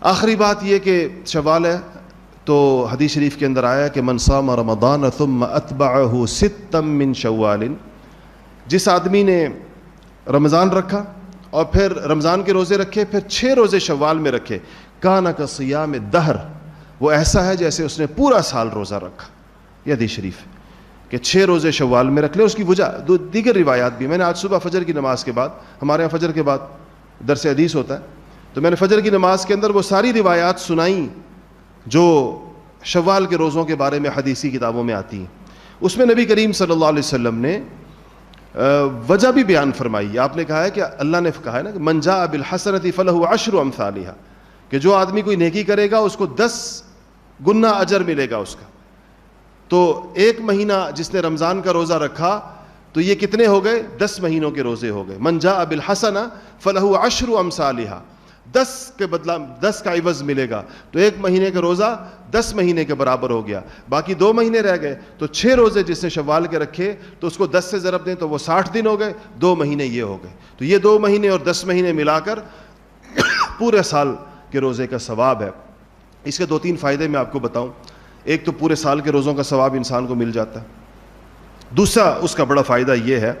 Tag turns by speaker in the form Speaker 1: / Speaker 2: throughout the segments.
Speaker 1: آخری بات یہ کہ شوال ہے تو حدیث شریف کے اندر آیا کہ من صام رمضان ثم اتبعہ ستا من شوال، جس آدمی نے رمضان رکھا اور پھر رمضان کے روزے رکھے پھر 6 روزے شوال میں رکھے، کان کصیام الدہر، وہ ایسا ہے جیسے اس نے پورا سال روزہ رکھا۔ یہ حدیث شریف ہے کہ 6 روزے شوال میں رکھ لے۔ اس کی وجہ دیگر روایات بھی، میں نے آج صبح فجر کی نماز کے بعد، ہمارے یہاں فجر کے بعد درس حدیث ہوتا ہے، تو میں نے فجر کی نماز کے اندر وہ ساری روایات سنائیں جو شوال کے روزوں کے بارے میں حدیثی کتابوں میں آتی ہیں۔ اس میں نبی کریم صلی اللہ علیہ وسلم نے وجہ بھی بیان فرمائی۔ آپ نے کہا ہے کہ اللہ نے کہا ہے نا کہ من جاء بالحسنۃ فلہ عشر امثالھا، کہ جو آدمی کوئی نیکی کرے گا اس کو 10 گنا اجر ملے گا اس کا۔ تو 1 مہینہ جس نے رمضان کا روزہ رکھا تو یہ کتنے ہو گئے؟ 10 مہینوں کے روزے ہو گئے۔ من جاء بالحسنہ فلہ عشر امثالھا، 10 کے بدلہ 10 کا عوض ملے گا، تو 1 مہینے کا روزہ 10 مہینے کے برابر ہو گیا۔ باقی 2 مہینے رہ گئے تو 6 روزے جس نے شوال کے رکھے تو اس کو 10 سے ضرب دیں تو وہ 60 دن ہو گئے، 2 مہینے یہ ہو گئے۔ تو یہ 2 مہینے اور 10 مہینے ملا کر پورے سال کے روزے کا ثواب ہے۔ اس کے 2-3 فائدے میں آپ کو بتاؤں۔ ایک تو پورے سال کے روزوں کا ثواب انسان کو مل جاتا ہے۔ دوسرا اس کا بڑا فائدہ یہ ہے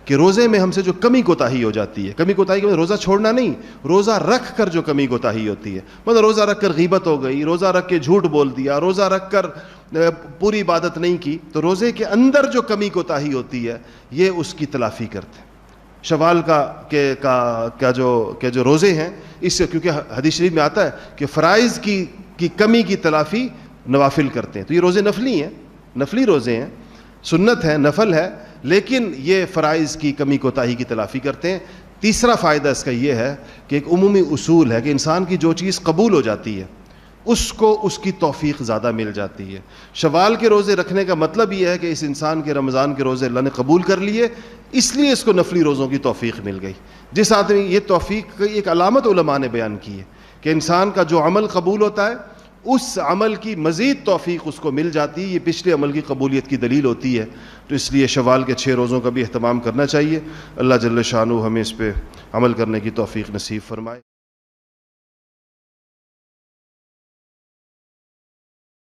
Speaker 1: کہ روزے میں ہم سے جو کمی کوتاہی ہو جاتی ہے، کمی کوتاہی کے روزہ چھوڑنا نہیں، روزہ رکھ کر جو کمی کوتاہی ہوتی ہے، مطلب روزہ رکھ کر غیبت ہو گئی، روزہ رکھ کے جھوٹ بول دیا، روزہ رکھ کر پوری عبادت نہیں کی، تو روزے کے اندر جو کمی کوتاہی ہوتی ہے یہ اس کی تلافی کرتے ہیں۔ شوال کا جو روزے ہیں، اس سے کیونکہ حدیث شریف میں آتا ہے کہ فرائض کی کمی کی تلافی نوافل کرتے ہیں، تو یہ روزے نفلی ہیں، نفلی روزے ہیں، سنت ہے، نفل ہے، لیکن یہ فرائض کی کمی کوتاہی کی تلافی کرتے ہیں۔ تیسرا فائدہ اس کا یہ ہے کہ ایک عمومی اصول ہے کہ انسان کی جو چیز قبول ہو جاتی ہے اس کو اس کی توفیق زیادہ مل جاتی ہے۔ شوال کے روزے رکھنے کا مطلب یہ ہے کہ اس انسان کے رمضان کے روزے اللہ نے قبول کر لیے، اس لیے اس کو نفلی روزوں کی توفیق مل گئی۔ جس آدمی یہ توفیق کی ایک علامت علماء نے بیان کی ہے کہ انسان کا جو عمل قبول ہوتا ہے اس عمل کی مزید توفیق اس کو مل جاتی ہے، یہ پچھلے عمل کی قبولیت کی دلیل ہوتی ہے۔ تو اس لیے شوال کے 6 روزوں کا بھی اہتمام کرنا چاہیے۔ اللہ جل شانہ ہمیں اس پہ عمل کرنے کی توفیق نصیب فرمائے۔